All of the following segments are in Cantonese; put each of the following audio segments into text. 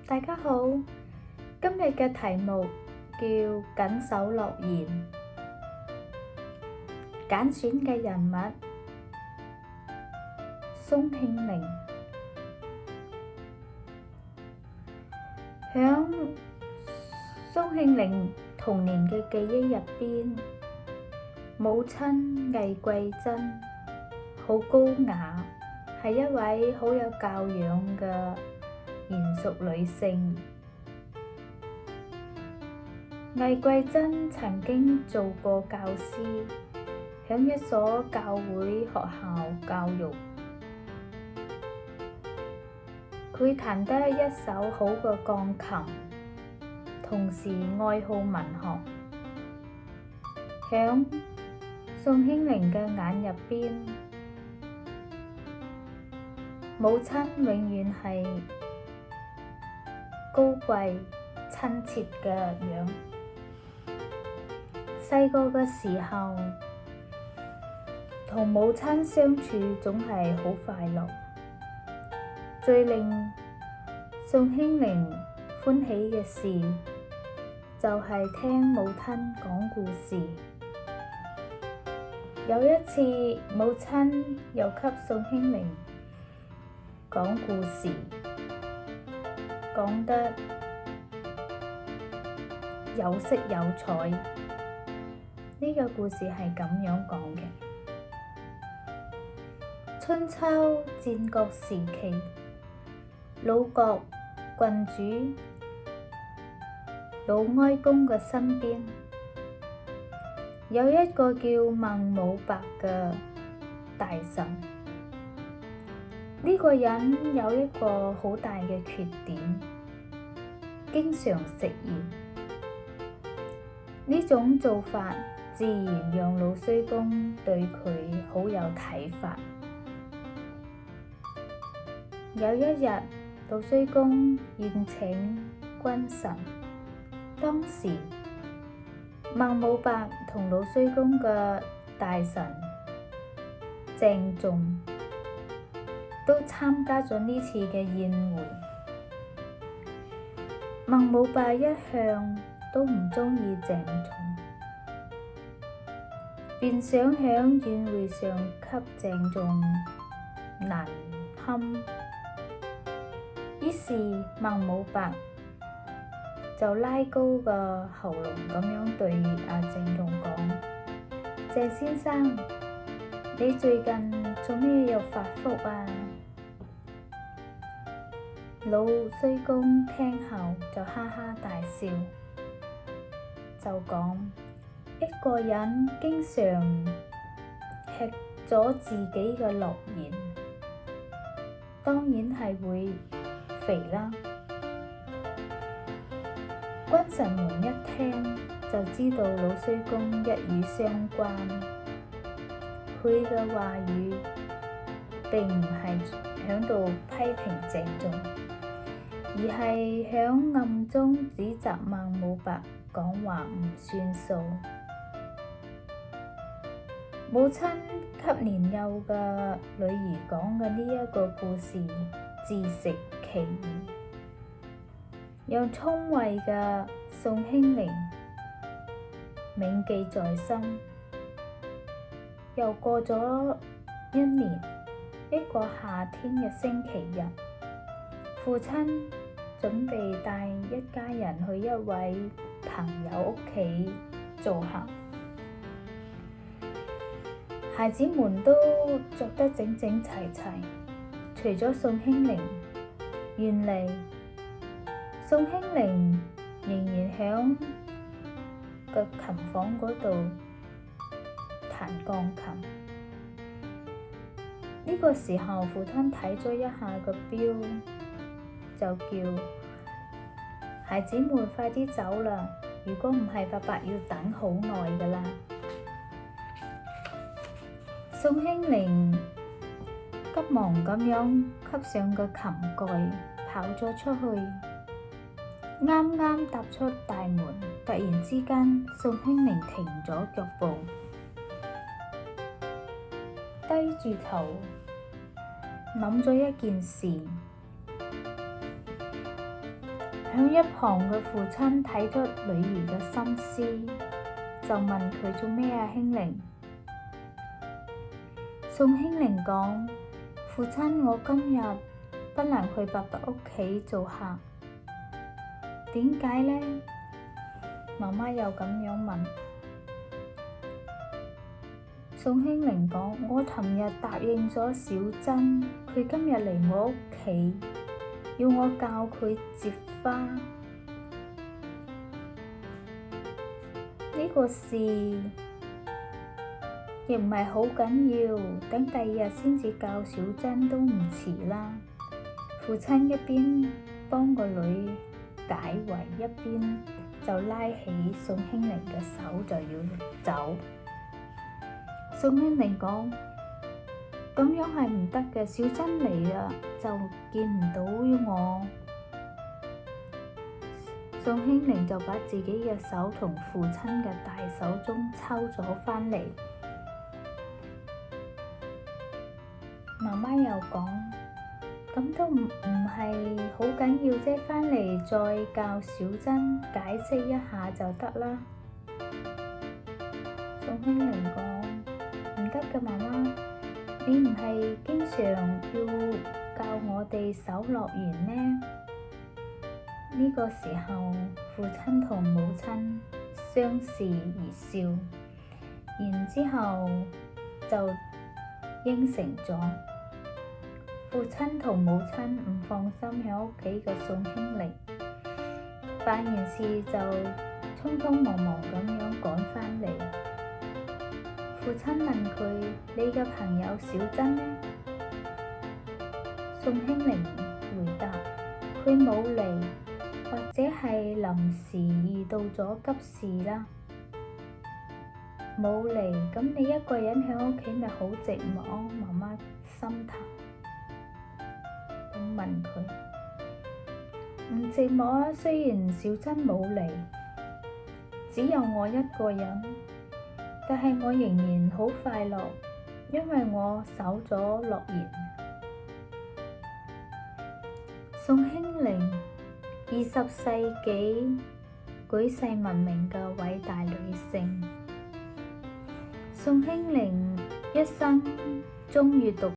大家好，今日嘅題目叫緊守諾言。揀選嘅人物宋慶齡。響宋慶齡童年嘅記憶入邊，母親魏貴珍好高雅，係一位好有教養嘅賢淑女性。魏貴珍曾經做過教師，響一所教會學校教育。佢彈得一手好嘅鋼琴，同時愛好文學。響宋慶齡嘅眼入邊，母親永遠係高貴親切嘅樣。細個嘅時候，同母親相處總係好快樂。最令宋慶齡歡喜嘅事，就係聽母親講故事。有一次，母親又給宋慶齡講故事，講得有色有彩。呢個故事係咁樣講嘅：春秋戰國時期，魯國郡主魯哀公嘅身邊有一個叫孟武伯嘅大臣。呢個人有一個好大嘅缺點，經常食言。呢種做法自然讓魯衰公對佢好有睇法。有一日，魯衰公宴請君臣，當時孟武伯同魯衰公嘅大臣鄭重都參加咗呢次嘅宴會。孟武伯一向都唔鍾意鄭重，便想響宴會上給鄭重難堪。於是孟武伯就拉高個喉嚨咁樣對鄭重講：鄭先生，你最近做咩又發福啊？魯衰公聽後就哈哈大笑，就講：一個人經常吃咗自己嘅諾言，當然係會肥啦。君臣們一聽就知道魯衰公一語相關，佢嘅話語並唔係響度批評鄭重，而係響暗中指責孟武伯講話唔算數。母親給年幼嘅女兒講嘅呢一個故事，自食其言，讓聰慧嘅宋慶齡銘記在心。又過咗一年，一個夏天嘅星期日，父親準備帶一家人去一位朋友屋企做客。孩子們都着得整整齊齊，除咗宋慶齡。原嚟宋慶齡仍然響個琴房嗰度彈鋼琴。呢個時候，父親睇咗一下個錶，就叫孩子們快啲走啦，如果唔係，爸爸要等好耐㗎喇。宋慶齡急忙咁樣繫上個琴蓋，跑咗出去。啱啱踏出大門，突然之間，宋慶齡停咗腳步，低住頭諗咗一件事。向一旁嘅父親睇出女兒嘅心思，就問佢做咩啊，興玲？宋興玲講：父親，我今日不能去伯伯屋企做客，點解呢？媽媽又咁樣問。宋興玲講：我尋日答應咗小珍，佢今日嚟我屋企，要我教佢接花。呢個事亦唔係好緊要，等第二日先至教小珍都唔遲啦。父親一邊幫個女解圍，一邊就拉起宋興玲嘅手就要走。宋興玲講：咁樣係唔得嘅，小珍嚟啦就見唔到我。宋興玲就把自己嘅手從父親嘅大手中抽咗返嚟。媽媽又講：咁都唔係好緊要啫，返嚟再教小珍解釋一下就得啦。宋興玲講：唔得㗎，媽媽，你唔係經常要教我哋守諾言咩？呢個時候，父親同母親相視而笑，然之後就應承咗。父親同母親唔放心喺屋企嘅宋興玲，辦完事就匆匆忙忙咁樣趕返嚟。父親問佢：你嘅朋友小珍呢？宋興玲回答：佢冇嚟，或者係臨時遇到咗急事啦。冇嚟，咁你一個人喺屋企咪好寂寞？媽媽心疼咁問佢。唔寂寞啊，雖然小珍冇嚟，只有我一個人，但係我仍然好快樂，因為我守咗諾言。宋興玲，20世紀舉世聞名嘅偉大女性。宋興玲一生中閱讀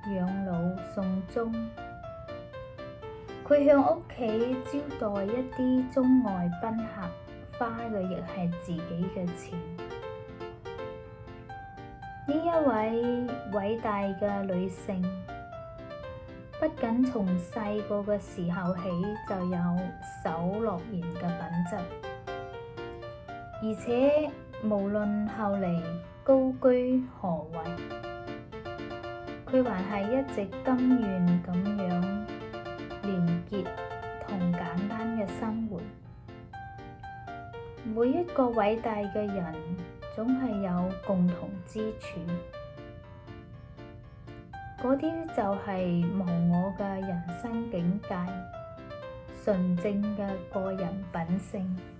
養老送終，佢向屋企招待一啲中外賓客，花嘅亦係自己嘅錢。呢一位偉大嘅女性，不僅從細個嘅時候起就有守諾言嘅品質，而且無論後嚟高居何位，佢還係一直甘願咁樣廉潔同簡單嘅生活。每一個偉大嘅人總係有共同之處，嗰啲就係無我嘅人生境界，純正嘅個人品性。